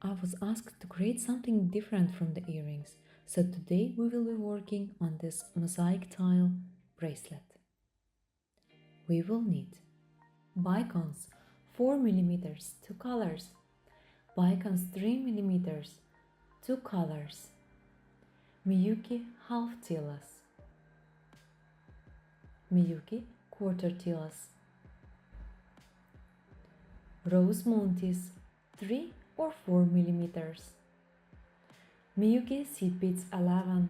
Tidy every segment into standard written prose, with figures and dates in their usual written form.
I was asked to create something different from the earrings, so today we will be working on this mosaic tile bracelet. We will need Bicones 4 millimeters, 2 colors, Bicones 3 millimeters, 2 colors, Miyuki Half tilas, Miyuki quarter tilas, rose montees 3 or 4 millimeters, Miyuki seed beads 11,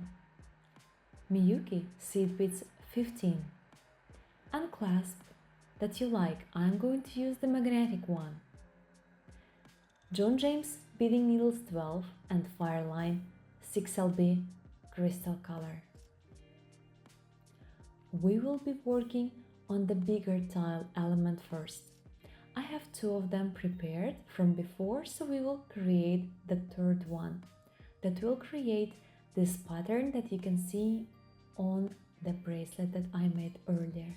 Miyuki seed beads 15, and clasp that you like. I'm going to use the magnetic one. John James beading needles 12 and Fireline 6LB crystal color. We will be working on the bigger tile element first. I have two of them prepared from before, so we will create the third one that will create this pattern that you can see on the bracelet that I made earlier.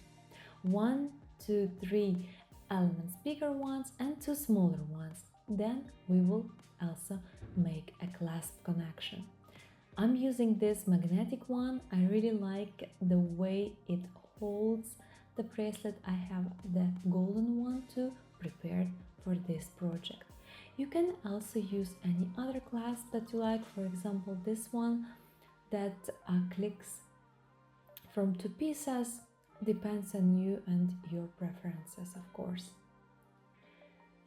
1, 2, 3 elements, bigger ones and 2 smaller ones. Then we will also make a clasp connection. I'm using this magnetic one. I really like the way it holds the bracelet. I have the golden one too prepared for this project. You can also use any other clasp that you like, for example this one that clicks from 2 pieces. Depends on you and your preferences, of course.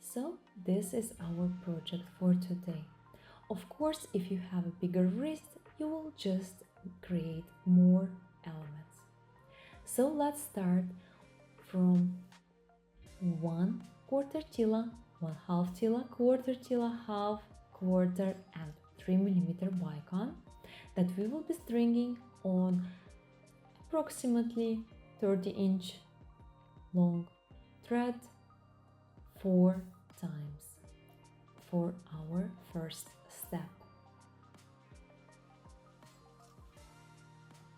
So this is our project for today. Of course, if you have a bigger wrist, you will just create more elements. So let's start from 1 quarter tila, 1 half tila, quarter tila, half, quarter and 3 millimeter bicone that we will be stringing on approximately 30-inch long thread 4 times for our first step.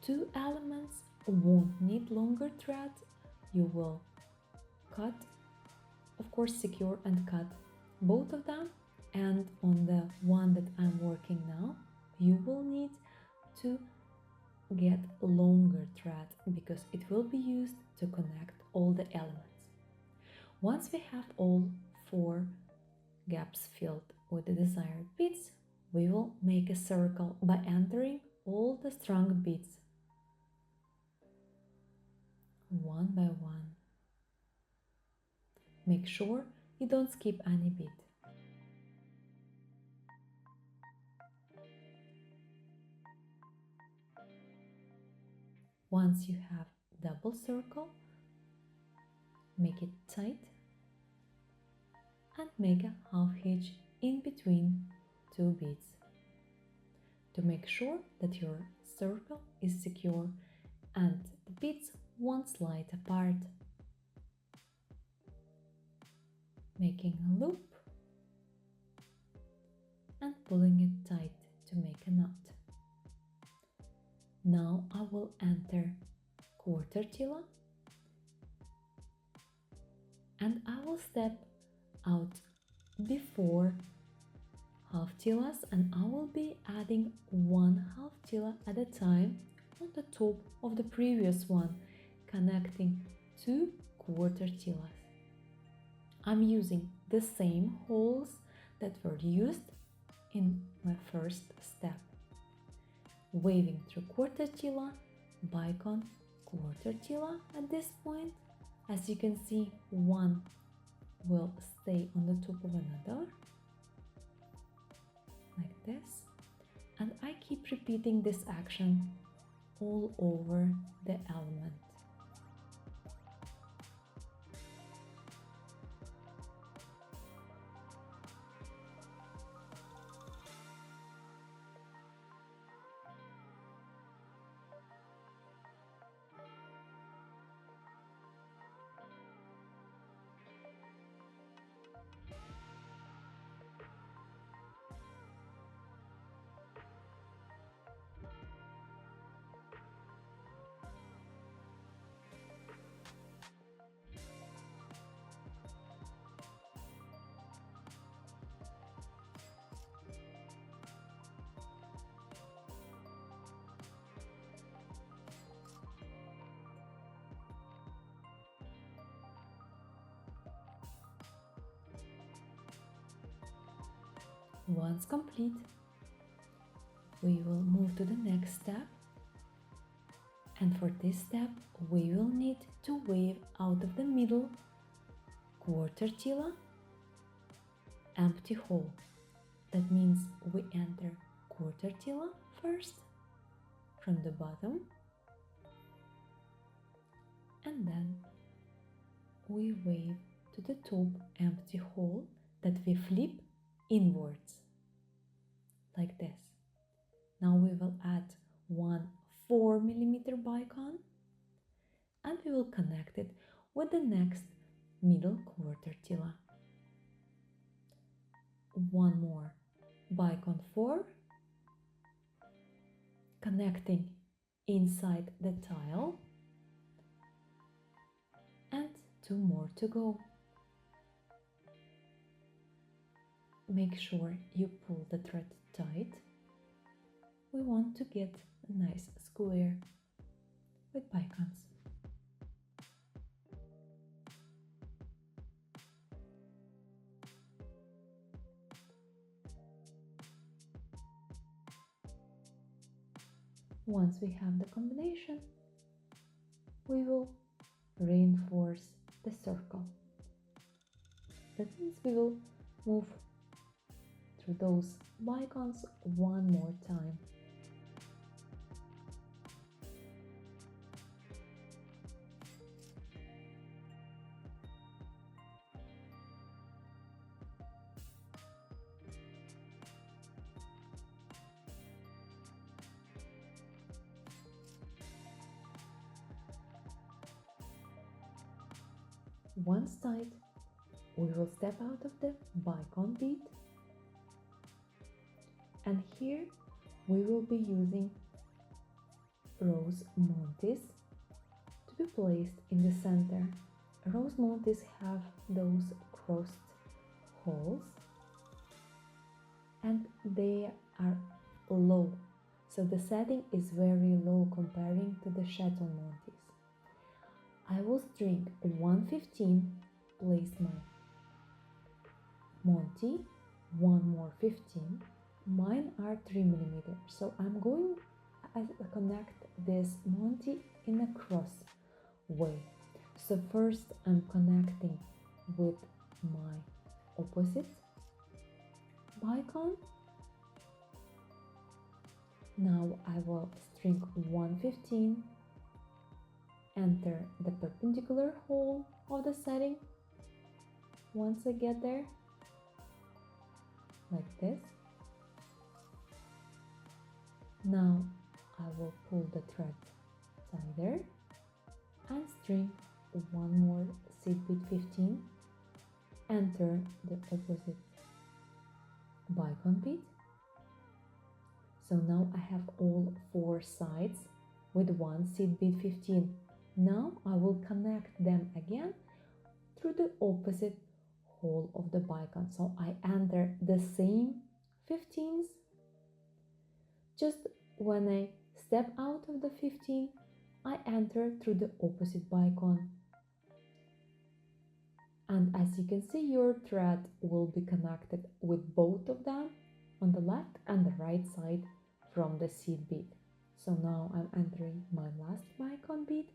2 elements won't need longer thread. You will cut, of course secure and cut both of them, and on the one that I'm working now you will need to get longer thread because it will be used to connect all the elements. Once we have all 4 gaps filled with the desired beads, we will make a circle by entering all the strung beads one by one. Make sure you don't skip any bead. Once you have double circle, make it tight and make a half hitch in between 2 beads to make sure that your circle is secure and the beads won't slide apart. Making a loop and pulling it tight to make a knot. Now I will enter quarter tila and I will step out before half tilas, and I will be adding 1 half tila at a time on the top of the previous one, connecting 2 quarter tilas. I'm using the same holes that were used in my first step. Waving through quarter tila, bicone, quarter tila at this point. As you can see, one will stay on the top of another, like this. And I keep repeating this action all over the element. Once complete, we will move to the next step, and for this step we will need to wave out of the middle quarter tila empty hole. That means we enter quarter tila first from the bottom, and then we wave to the top empty hole that we flip inwards like this. Now we will add one 4mm bicone, and we will connect it with the next middle quarter tila. One more bicone 4, connecting inside the tile, and 2 more to go. Make sure you pull the thread tight. We want to get a nice square with bicones. Once we have the combination, we will reinforce the circle. That means we will move through those bicones one more time. Once tied, we will step out of the bicone bead, and here we will be using rose montees to be placed in the center. Rose montees have those crossed holes and they are low, so the setting is very low comparing to the chaton montees. I will string 115, place my monty, one more 15. Mine are 3mm, so I'm going to connect this monty in a cross way. So first I'm connecting with my opposite bicone. Now I will string 115, enter the perpendicular hole of the setting. Once I get there, like this. Now I will pull the thread tighter and string one more seed bead 15, enter the opposite bicone bead. So now I have all 4 sides with one seed bead 15. Now I will connect them again through the opposite hole of the bicone. So I enter the same 15s. Just when I step out of the 15, I enter through the opposite bicone. And as you can see, your thread will be connected with both of them on the left and the right side from the seed bead. So now I'm entering my last bicone bead.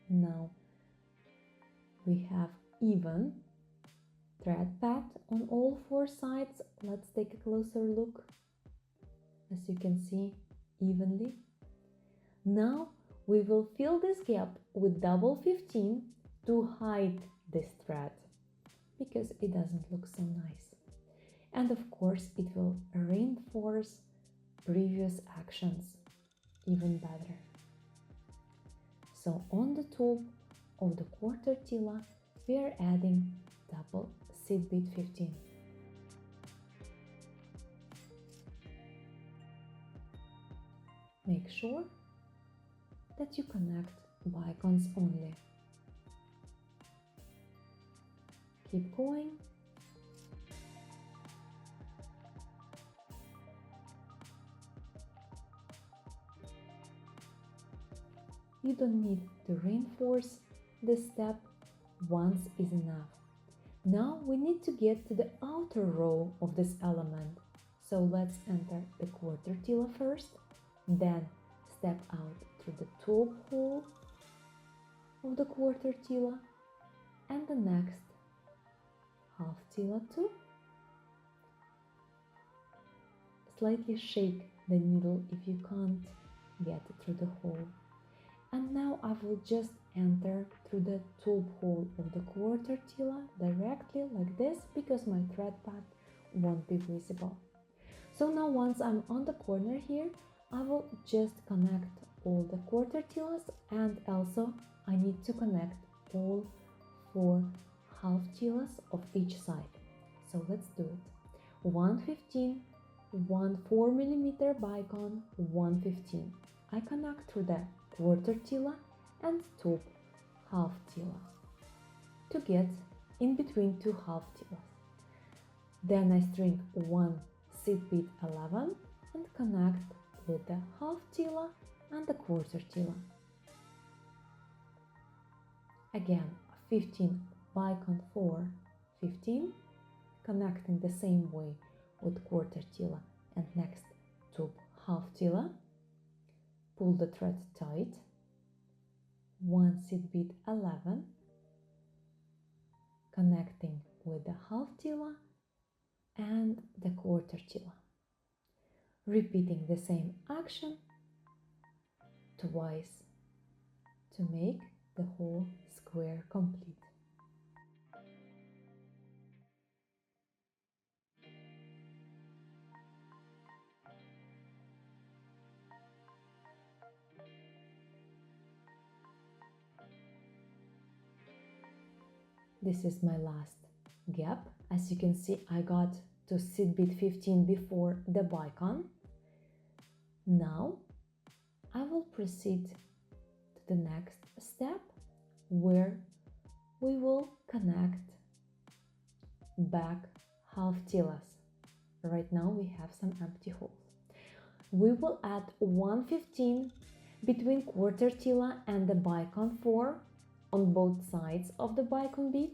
Now we have even thread path on all 4 sides. Let's take a closer look. As you can see, evenly. Now we will fill this gap with double 15 to hide this thread because it doesn't look so nice. And of course it will reinforce previous actions even better. So on the top of the quarter tila, we are adding double seed bead 15. Make sure that you connect bicones only. Keep going. You don't need to reinforce this step, once is enough. Now we need to get to the outer row of this element. So let's enter the quarter tila first, then step out through the top hole of the quarter tila and the next half tila too. Slightly shake the needle if you can't get through the hole. And now I will just enter through the top hole of the quarter tila directly like this, because my thread path won't be visible. So now once I'm on the corner here, I will just connect all the quarter tilas, and also I need to connect all 4 half tilas of each side. So let's do it. 115, 1 4mm bicone, 115. I connect through the quarter tila and top half tila to get in between 2 half tilas. Then I string 1 seed bead 11 and connect with the half tila and the quarter tila. Again 15 bicone 4, 15, connecting the same way with quarter tila and next top half tila. Pull the thread tight, 1 seed bead 11, connecting with the half tila and the quarter tila. Repeating the same action twice to make the whole square complete. This is my last gap. As you can see, I got to seed bead 15 before the bicone. Now I will proceed to the next step where we will connect back half tilas. Right now we have some empty holes. We will add 115 between quarter tila and the bicone 4 on both sides of the bicone bead.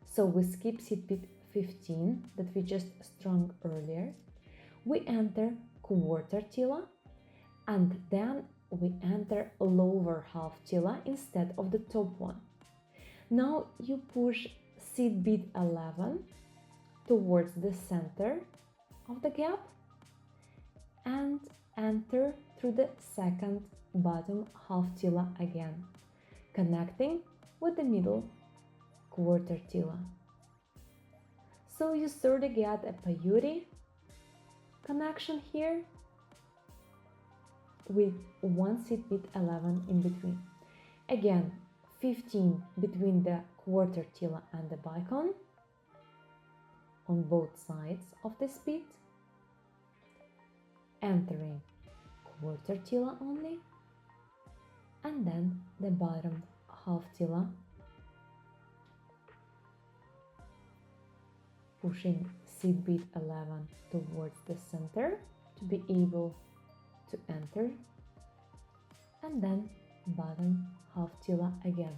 So we skip seed bead 15 that we just strung earlier. We enter quarter tila and then we enter lower half tila instead of the top one. Now you push seed bead 11 towards the center of the gap and enter through the second bottom half tila again, connecting with the middle quarter tila. So you sort of get a peyote connection here with 1 seed bead 11 in between. Again 15 between the quarter tila and the bicone on both sides of this bead, entering quarter tila only, and then the bottom half tila, pushing seed bead 11 towards the center to be able to enter, and then bottom half tila again,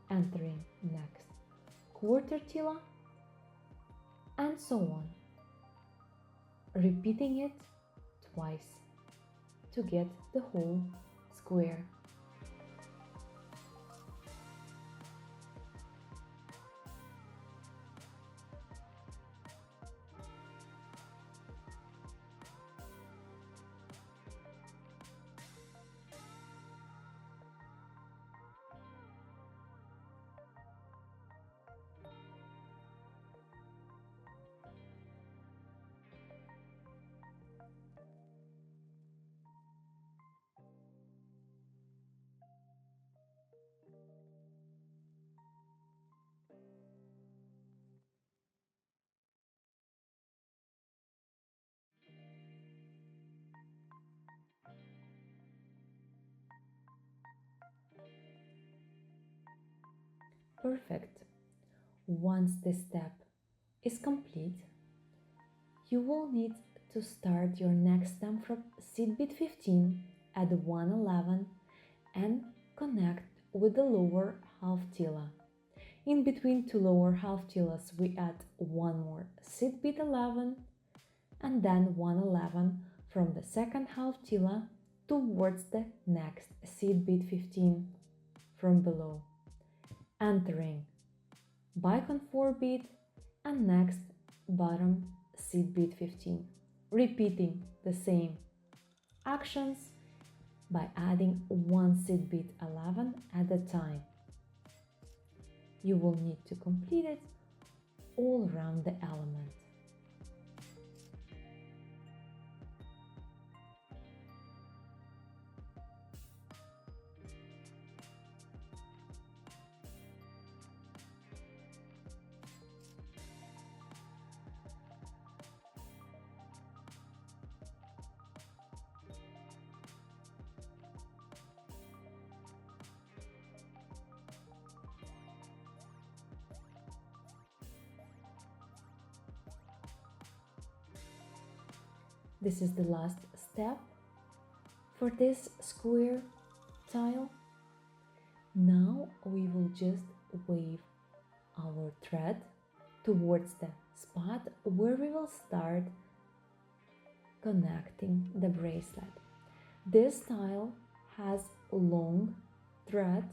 entering next quarter tila, and so on, repeating it twice to get the whole square. Perfect. Once this step is complete, you will need to start your next stem from seed bead 15 at 111 and connect with the lower half tila. In between two lower half tilas, we add one more seed bead 11 and then 111 from the second half tila towards the next seed bead 15 from below, entering bicone 4 bead and next bottom seed bead 15, repeating the same actions by adding one seed bead 11 at a time. You will need to complete it all around the element. This is the last step for this square tile. Now we will just wave our thread towards the spot where we will start connecting the bracelet. This tile has long thread,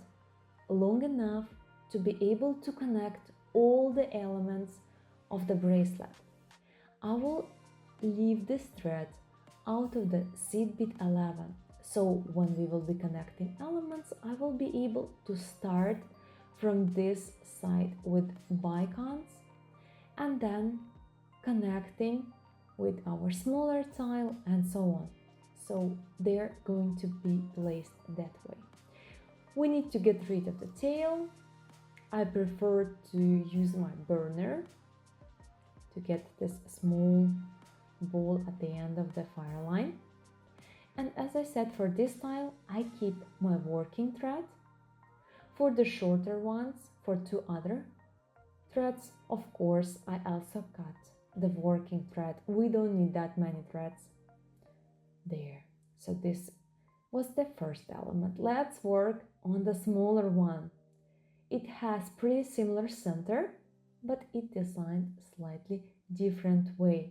long enough to be able to connect all the elements of the bracelet. I will leave this thread out of the seed bead 11, so when we will be connecting elements, I will be able to start from this side with bicones and then connecting with our smaller tile and so on. So they're going to be placed that way. We need to get rid of the tail. I prefer to use my burner to get this small ball at the end of the fire line. And as I said, for this tile, I keep my working thread. For the shorter ones, for two other threads, of course, I also cut the working thread. We don't need that many threads there. So this was the first element. Let's work on the smaller one. It has pretty similar center, but it designed slightly different way.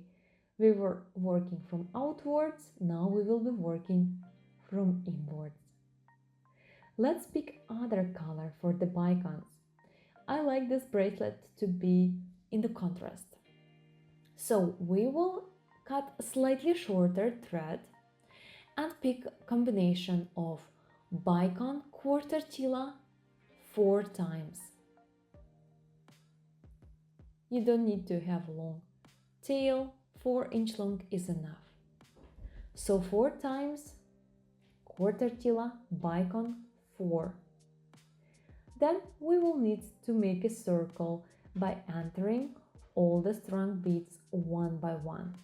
We were working from outwards, now we will be working from inwards. Let's pick other color for the bicones. I like this bracelet to be in the contrast. So we will cut a slightly shorter thread and pick a combination of bicone quarter tila 4 times. You don't need to have long tail, 4-inch long is enough. So 4 times quarter tila bicone 4. Then we will need to make a circle by entering all the strong beads one by one.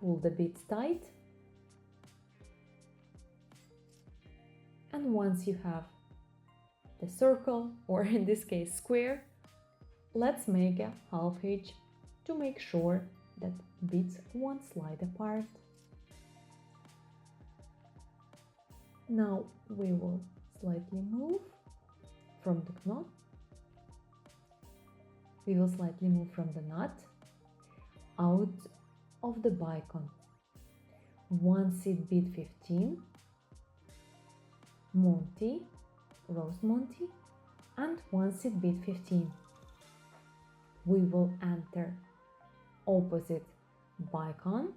Pull the beads tight. And once you have the circle, or in this case square, let's make a half hitch to make sure that beads won't slide apart. Now we will slightly move from the knot. We will slightly move from the knot out of the bicone. 1 seed bead 15, monte, rose monte, and 1 seed bead 15. We will enter opposite bicone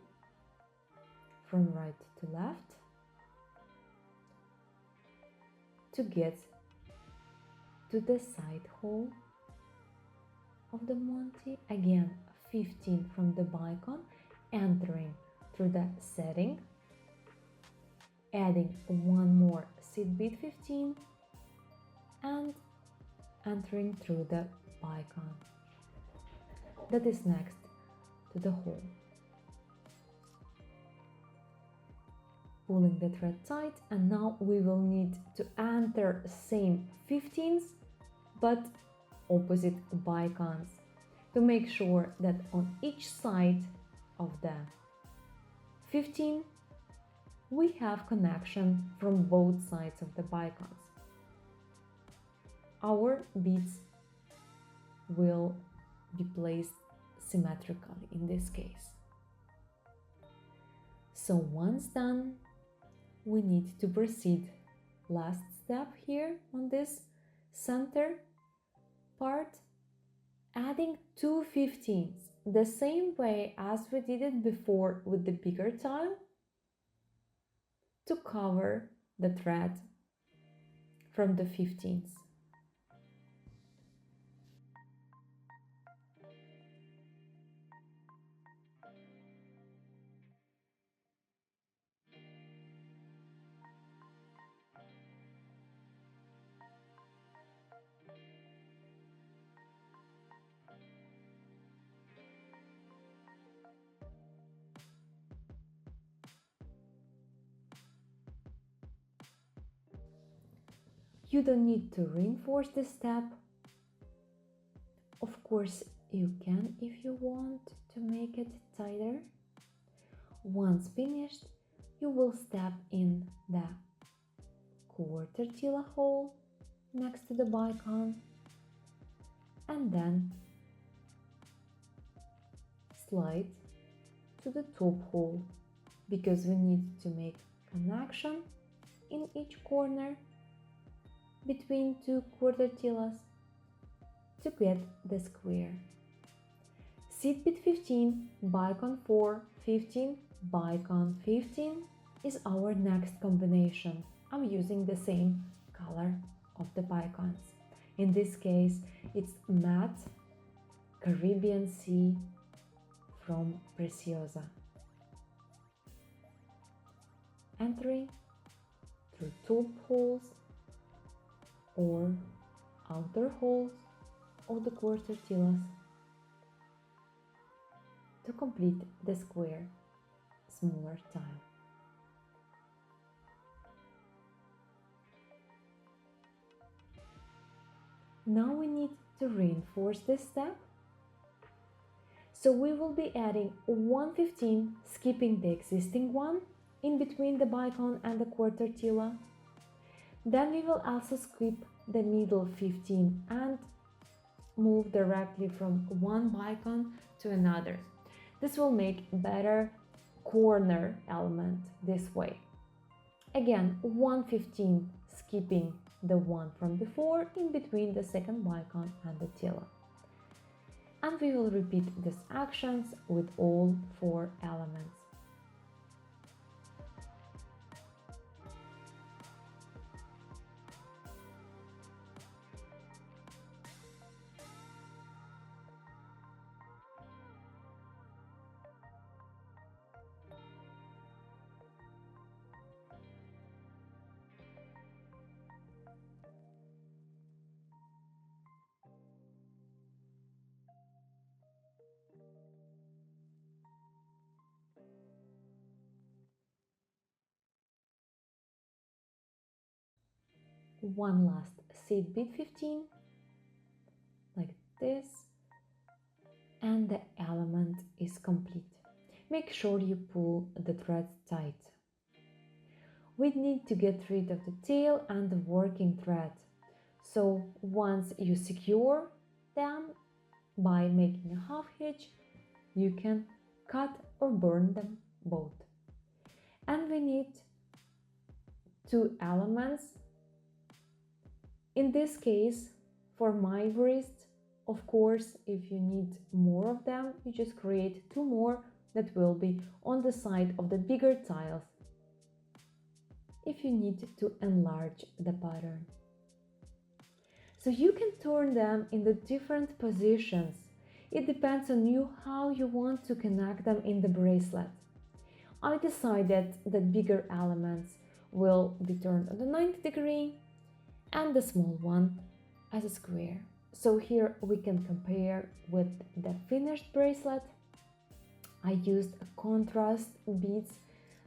from right to left to get to the side hole of the monte. Again, 15 from the bicone, entering through the setting, adding one more seed bead 15 and entering through the bicone that is next to the hole. Pulling the thread tight, and now we will need to enter same 15s but opposite bicones to make sure that on each side of the 15, we have connection from both sides of the bicones. Our beads will be placed symmetrically in this case. So once done, we need to proceed. Last step here on this center part, adding 2 15s, the same way as we did it before with the bigger tile, to cover the thread from the 15s. You don't need to reinforce this step. Of course, you can if you want to make it tighter. Once finished, you will step in the quarter tila hole next to the bicone and then slide to the top hole, because we need to make connection in each corner between 2 quarter tilas to get the square. Seed bead 15, bicone 4, 15, bicone 15 is our next combination. I'm using the same color of the bicones. In this case, it's matte Caribbean Sea from Preciosa. Entering through top holes or outer holes of the quarter tilas to complete the square smaller tile. Now we need to reinforce this step, so we will be adding 1 15, skipping the existing one in between the bicone and the quarter tila. Then we will also skip the middle 15 and move directly from one bicone to another. This will make better corner element this way. Again, 1 15, skipping the one from before in between the second bicone and the tila. And we will repeat these actions with all 4 elements. One last seed bead 15 like this, and the element is complete. Make sure you pull the threads tight. We need to get rid of the tail and the working thread, so once you secure them by making a half hitch, you can cut or burn them both. And we need 2 elements. In this case, for my wrist, of course, if you need more of them, you just create 2 more that will be on the side of the bigger tiles if you need to enlarge the pattern. So you can turn them in the different positions. It depends on you how you want to connect them in the bracelet. I decided that bigger elements will be turned on the 90 degree and the small one as a square. So here we can compare with the finished bracelet. I used contrast beads.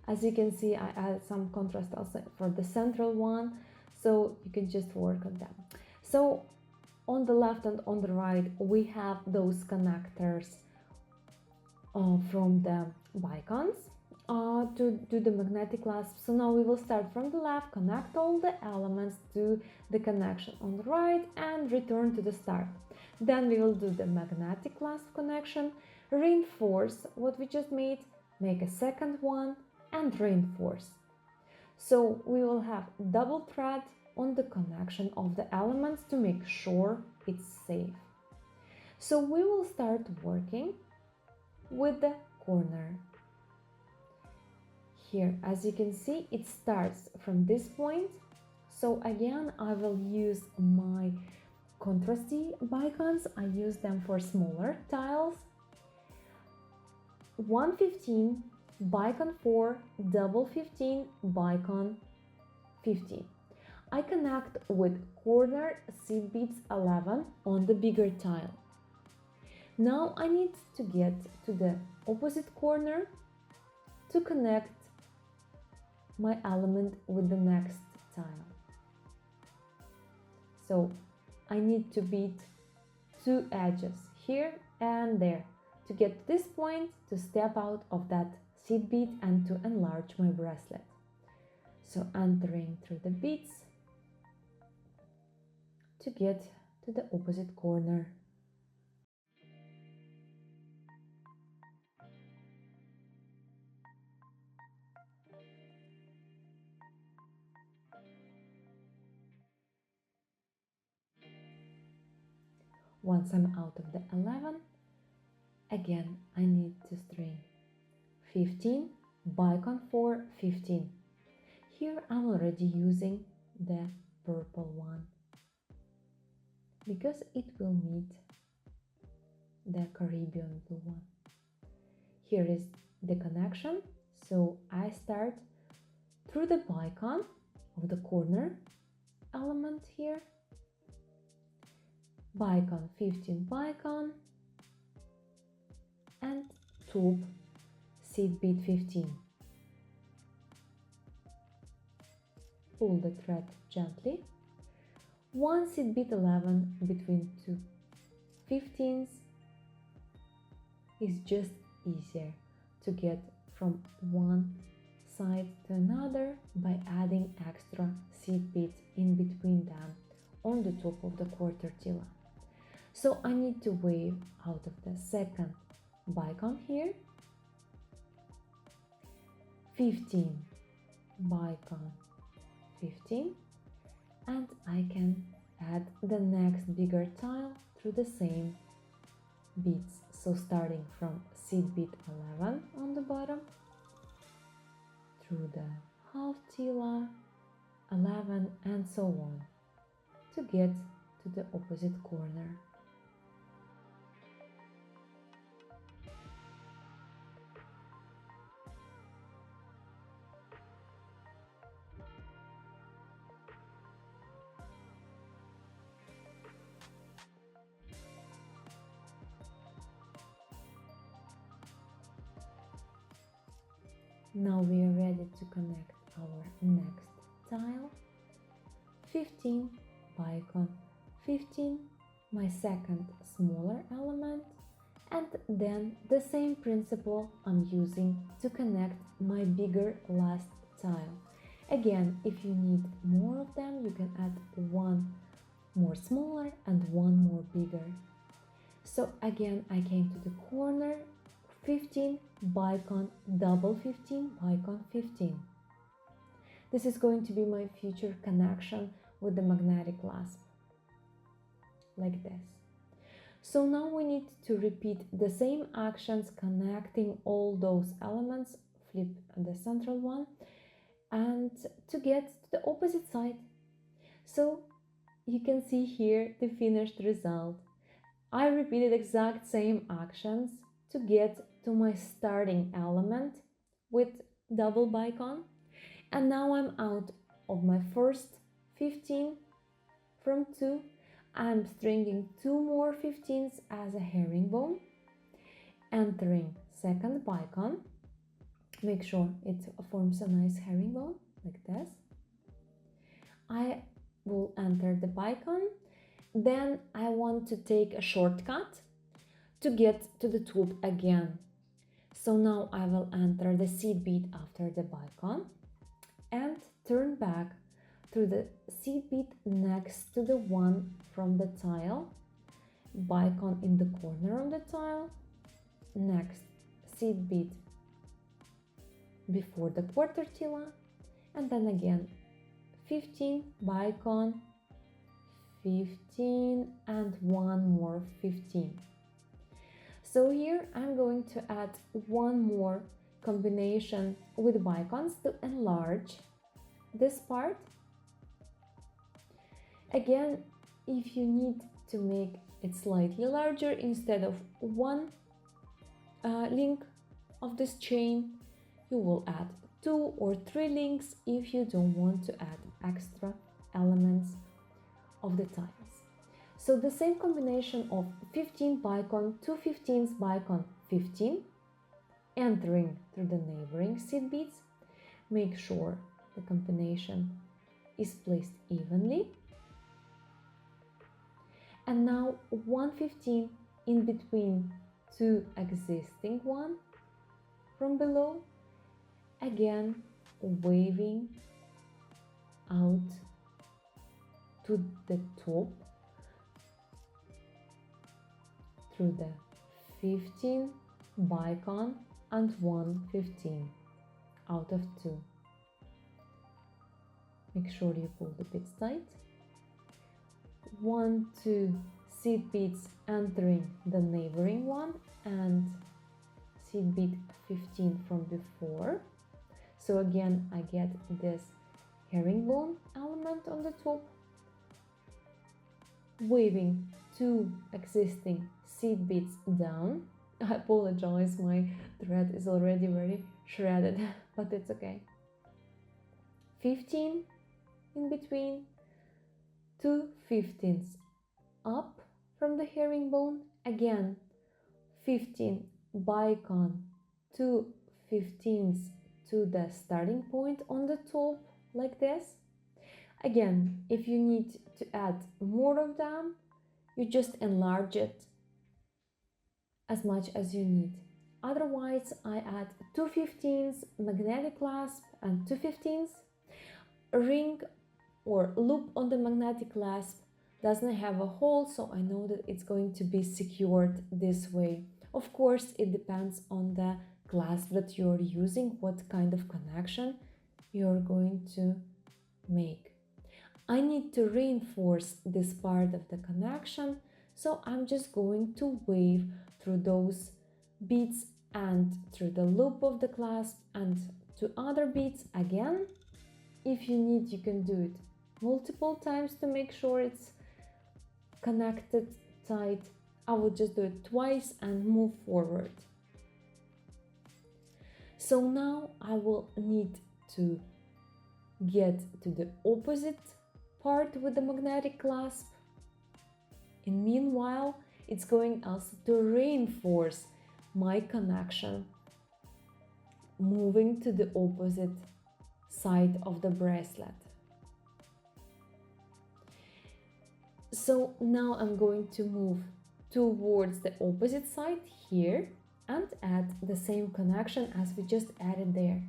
As you can see, I added some contrast also for the central one, so you can just work on them. So on the left and on the right, we have those connectors from the Bicones to do the magnetic clasp. So now we will start from the left, connect all the elements to the connection on the right and return to the start. Then we will do the magnetic clasp connection, reinforce what we just made, make a second one and reinforce. So we will have double thread on the connection of the elements to make sure it's safe. So we will start working with the corner. Here, as you can see, it starts from this point. So again, I will use my contrasty Bicones. I use them for smaller tiles. 115, Bicone 4, double 15, Bicone 15. I connect with corner seed beads 11 on the bigger tile. Now I need to get to the opposite corner to connect my element with the next tile. So I need to beat two edges here and there to get to this point, to step out of that seed bead and to enlarge my bracelet. So entering through the beads to get to the opposite corner. Once I'm out of the 11, again I need to string 15, Bicone 4, 15. Here I'm already using the purple one because it will meet the Caribbean blue one. Here is the connection, so I start through the Bicone of the corner element here, Bicone 15, Bicone and top seed bead 15. Pull the thread gently, one seed bead 11 between two 15s is just easier to get from one side to another by adding extra seed beads in between them on the top of the quarter tila. So I need to wave out of the second Bicone here, 15, Bicone 15, and I can add the next bigger tile through the same beads. So starting from seed bead 11 on the bottom, through the half tila, 11 and so on, to get to the opposite corner. Now we are ready to connect our next tile. 15, Bicone 15, my second smaller element, and then the same principle I'm using to connect my bigger last tile. Again, if you need more of them, you can add one more smaller and one more bigger. So again, I came to the corner, 15, Bicone, double 15, Bicone 15. This is going to be my future connection with the magnetic clasp, like this. So now we need to repeat the same actions, connecting all those elements, flip the central one, and to get to the opposite side. So you can see here the finished result. I repeated exact same actions to get to my starting element with double Bicone, and now I'm out of my first 15 from 2. I'm stringing 2 more 15s as a herringbone, entering second Bicone. Make sure it forms a nice herringbone like this. I will enter the Bicone. Then I want to take a shortcut to get to the top again. So now I will enter the seed bead after the bicone and turn back to the seed bead next to the one from the tile, bicone in the corner of the tile, next seed bead before the quarter tila, and then again 15 bicone, 15 and one more 15. So here I'm going to add one more combination with bicones to enlarge this part. Again, if you need to make it slightly larger, instead of one link of this chain, you will add 2 or 3 links if you don't want to add extra elements of the tiles. So the same combination of 15 bicone, 2 15s bicone, 15, entering through the neighboring seed beads. Make sure the combination is placed evenly. And now 115 in between 2 existing one from below, again waving out to the top through the 15 bicone and 115 out of 2. Make sure you pull the beads tight. 1, 2 seed beads entering the neighboring one and seed bead 15 from before. So again I get this herringbone element on the top, waving 2 existing seed beads down. I apologize, my thread is already very shredded, but it's okay. 15 in between, 2 15s up from the herringbone, again 15 bicone, 2 15s to the starting point on the top like this. Again, if you need to add more of them, you just enlarge it as much as you need. Otherwise, I add 2 15s magnetic clasp and 2 15s. A ring or loop on the magnetic clasp doesn't have a hole, so I know that it's going to be secured this way. Of course, it depends on the clasp that you're using, what kind of connection you're going to make. I need to reinforce this part of the connection, so I'm just going to wave through those beads and through the loop of the clasp and to other beads again. If you need, you can do it multiple times to make sure it's connected tight. I will just do it twice and move forward. So now I will need to get to the opposite part with the magnetic clasp. And meanwhile, it's going also to reinforce my connection, moving to the opposite side of the bracelet. So now I'm going to move towards the opposite side here and add the same connection as we just added there.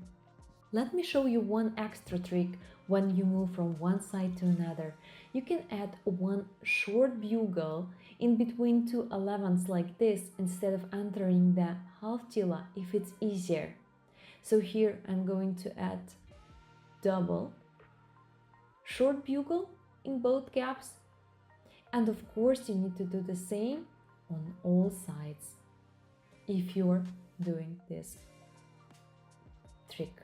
Let me show you one extra trick when you move from one side to another. You can add one short bugle in between 2 11s like this instead of entering the half tila if it's easier. So here I'm going to add double short bugle in both gaps, and of course you need to do the same on all sides if you're doing this trick.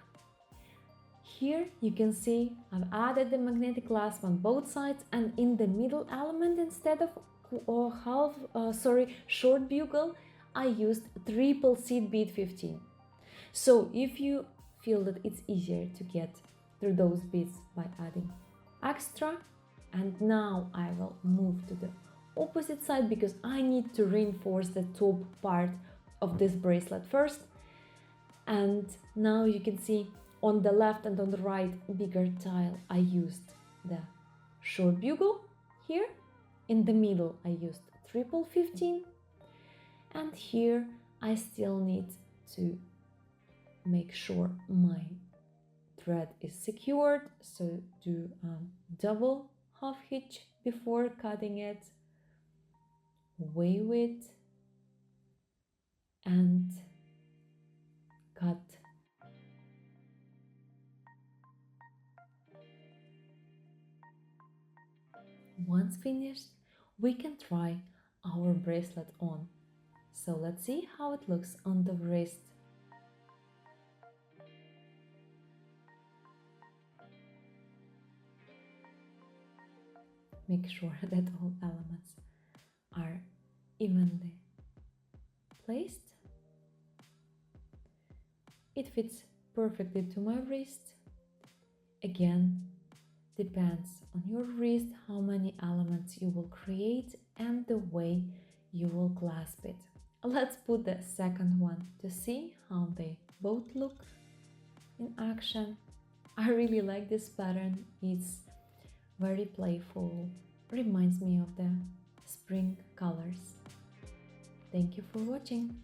Here you can see I've added the magnetic clasp on both sides, and in the middle element, instead of short bugle, I used triple seed bead 15. So if you feel that it's easier to get through those beads by adding extra, and now I will move to the opposite side because I need to reinforce the top part of this bracelet first. And now you can see on the left and on the right bigger tile I used the short bugle here. In the middle I used triple 15, and here I still need to make sure my thread is secured, so do double half hitch before cutting it, weave it and cut. Once finished, we can try our bracelet on. So let's see how it looks on the wrist. Make sure that all elements are evenly placed. It fits perfectly to my wrist. Again, depends on your wrist how many elements you will create and the way you will clasp it. Let's put the second one to see how they both look in action. I really like this pattern. It's very playful, reminds me of the spring colors. Thank you for watching.